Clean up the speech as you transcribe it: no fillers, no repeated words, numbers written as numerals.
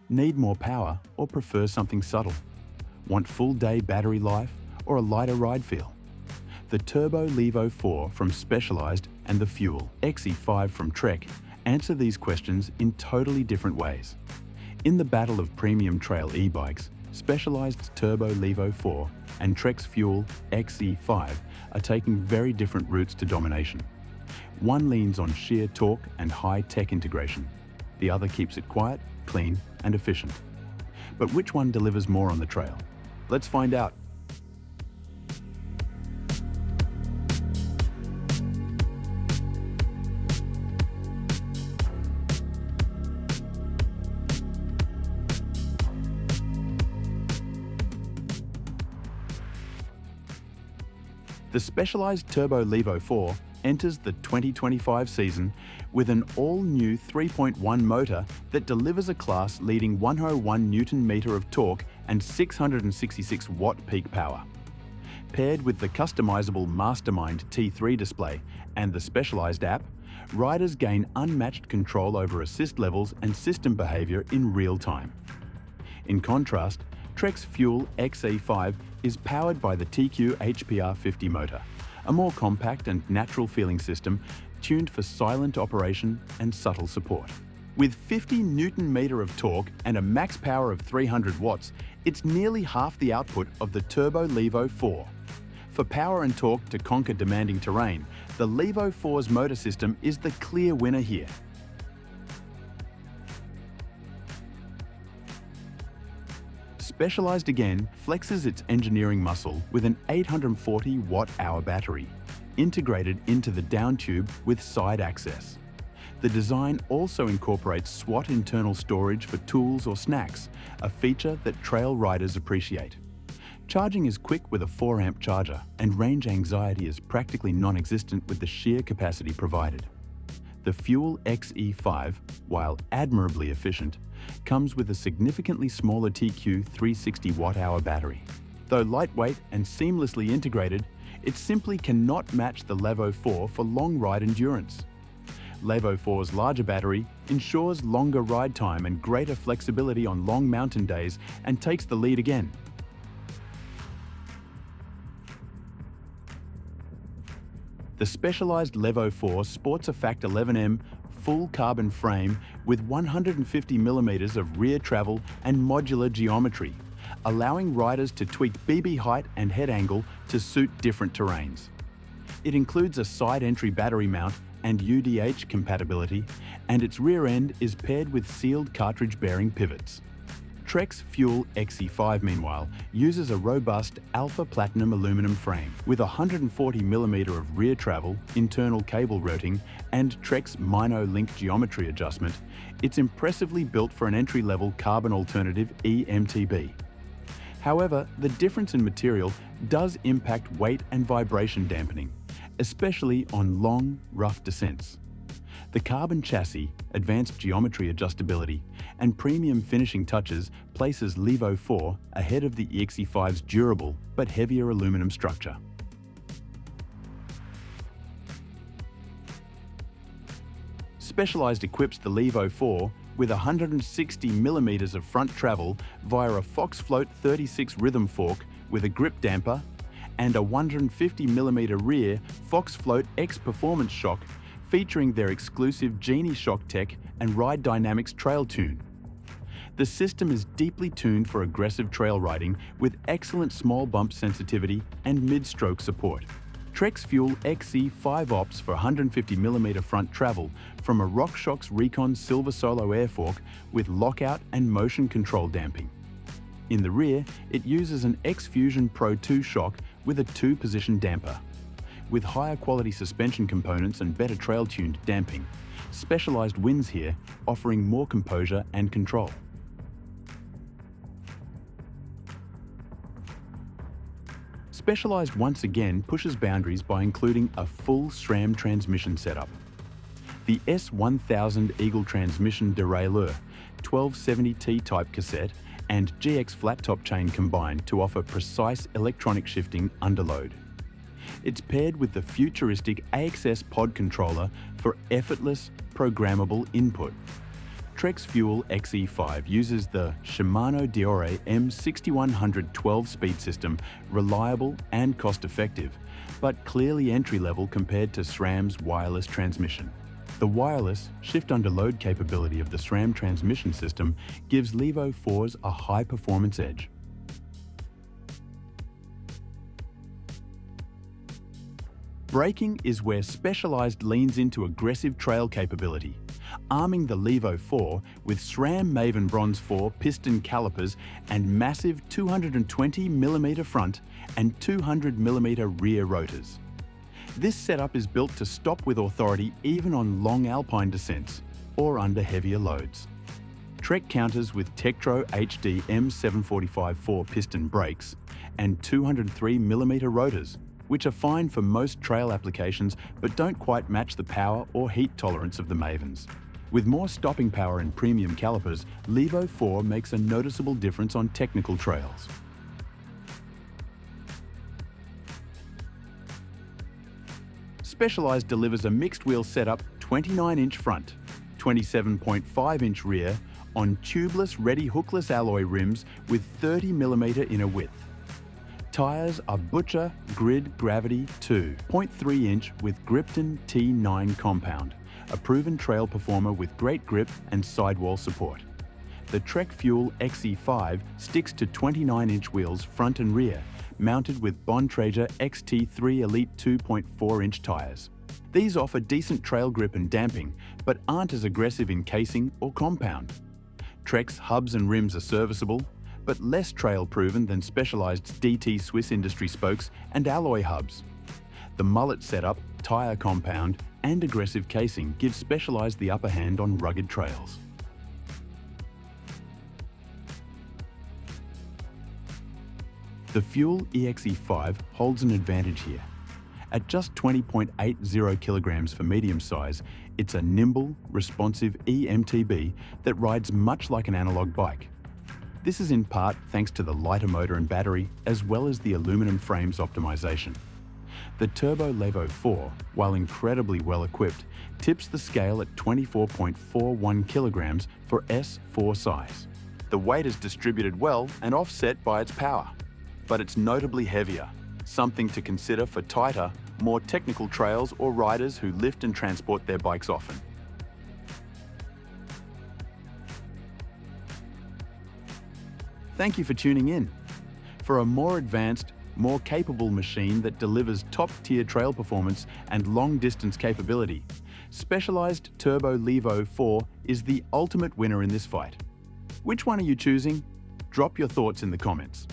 Need more power or prefer something subtle? Want full day battery life or a lighter ride feel? The Turbo Levo 4 from Specialized and the Fuel EXe 5 from Trek answer these questions in totally different ways. In the battle of premium trail e-bikes, Specialized's Turbo Levo 4 and Trek's Fuel EXe 5 are taking very different routes to domination. One leans on sheer torque and high-tech integration. The other keeps it quiet, clean, and efficient. But which one delivers more on the trail? Let's find out. The Specialized Turbo Levo 4 enters the 2025 season with an all-new 3.1 motor that delivers a class-leading 101 Nm of torque and 666 watt peak power. Paired with the customizable Mastermind T3 display and the Specialized app, riders gain unmatched control over assist levels and system behavior in real time. In contrast, Trek's Fuel EXe 5 is powered by the TQ HPR50 motor, a more compact and natural-feeling system tuned for silent operation and subtle support. With 50 Nm of torque and a max power of 300 watts, it's nearly half the output of the Turbo Levo 4. For power and torque to conquer demanding terrain, the Levo 4's motor system is the clear winner here. Specialized again flexes its engineering muscle with an 840 watt-hour battery, integrated into the down tube with side access. The design also incorporates SWAT internal storage for tools or snacks, a feature that trail riders appreciate. Charging is quick with a 4-amp charger, and range anxiety is practically non-existent with the sheer capacity provided. The Fuel EXe 5, while admirably efficient, comes with a significantly smaller TQ 360 watt-hour battery. Though lightweight and seamlessly integrated, it simply cannot match the Levo 4 for long ride endurance. Levo 4's larger battery ensures longer ride time and greater flexibility on long mountain days and takes the lead again. The Specialized Levo 4 sports a Factor 11M full carbon frame with 150 mm of rear travel and modular geometry, allowing riders to tweak BB height and head angle to suit different terrains. It includes a side entry battery mount and UDH compatibility, and its rear end is paired with sealed cartridge bearing pivots. Trek's Fuel EXe 5, meanwhile, uses a robust alpha platinum aluminum frame with 140 mm of rear travel, internal cable routing, and Trek's Mino Link geometry adjustment. It's impressively built for an entry-level carbon alternative e-MTB. However, the difference in material does impact weight and vibration dampening, especially on long, rough descents. The carbon chassis, advanced geometry adjustability, and premium finishing touches places Levo 4 ahead of the EXe 5's durable but heavier aluminum structure. Specialized equips the Levo 4 with 160 mm of front travel via a Fox Float 36 rhythm fork with a grip damper and a 150 mm rear Fox Float X Performance shock featuring their exclusive Genie shock tech and Ride Dynamics trail tune. The system is deeply tuned for aggressive trail riding with excellent small bump sensitivity and mid-stroke support. Trek's Fuel EXe 5 opts for 150 mm front travel from a RockShox Recon Silver Solo air fork with lockout and motion control damping. In the rear, it uses an X-Fusion Pro 2 shock with a 2-position damper. With higher quality suspension components and better trail-tuned damping, Specialized wins here, offering more composure and control. Specialized once again pushes boundaries by including a full SRAM transmission setup. The S1000 Eagle transmission derailleur, 1270T type cassette, and GX flat top chain combine to offer precise electronic shifting under load. It's paired with the futuristic AXS pod controller for effortless, programmable input. Trek Fuel EXe5 uses the Shimano Diore M6100 12-speed system, reliable and cost-effective, but clearly entry-level compared to SRAM's wireless transmission. The wireless shift-under-load capability of the SRAM transmission system gives Levo 4s a high-performance edge. Braking is where Specialized leans into aggressive trail capability, arming the Levo 4 with SRAM Maven Bronze 4 piston calipers and massive 220mm front and 200mm rear rotors. This setup is built to stop with authority even on long alpine descents or under heavier loads. Trek counters with Tektro HD M745 4-piston brakes and 203mm rotors, which are fine for most trail applications but don't quite match the power or heat tolerance of the Mavens. With more stopping power and premium calipers, Levo 4 makes a noticeable difference on technical trails. Specialized delivers a mixed-wheel setup 29-inch front, 27.5-inch rear on tubeless ready hookless alloy rims with 30mm inner width. Tyres are Butcher Grid Gravity 2, 0.3-inch with Gripton T9 compound, a proven trail performer with great grip and sidewall support. The Trek Fuel EXe5 sticks to 29-inch wheels front and rear, mounted with Bontrager XT3 Elite 2.4-inch tyres. These offer decent trail grip and damping, but aren't as aggressive in casing or compound. Trek's hubs and rims are serviceable, but less trail-proven than Specialized's DT Swiss Industry spokes and alloy hubs. The mullet setup, tyre compound, and aggressive casing give Specialized the upper hand on rugged trails. The Fuel EXe5 holds an advantage here. At just 20.80 kilograms for medium size, it's a nimble, responsive e-MTB that rides much like an analog bike. This is in part thanks to the lighter motor and battery, as well as the aluminum frame's optimization. The Turbo Levo 4, while incredibly well equipped, tips the scale at 24.41 kilograms for S4 size. The weight is distributed well and offset by its power, but it's notably heavier, something to consider for tighter, more technical trails or riders who lift and transport their bikes often. Thank you for tuning in. For a more advanced, more capable machine that delivers top-tier trail performance and long-distance capability, Specialized Turbo Levo 4 is the ultimate winner in this fight. Which one are you choosing? Drop your thoughts in the comments.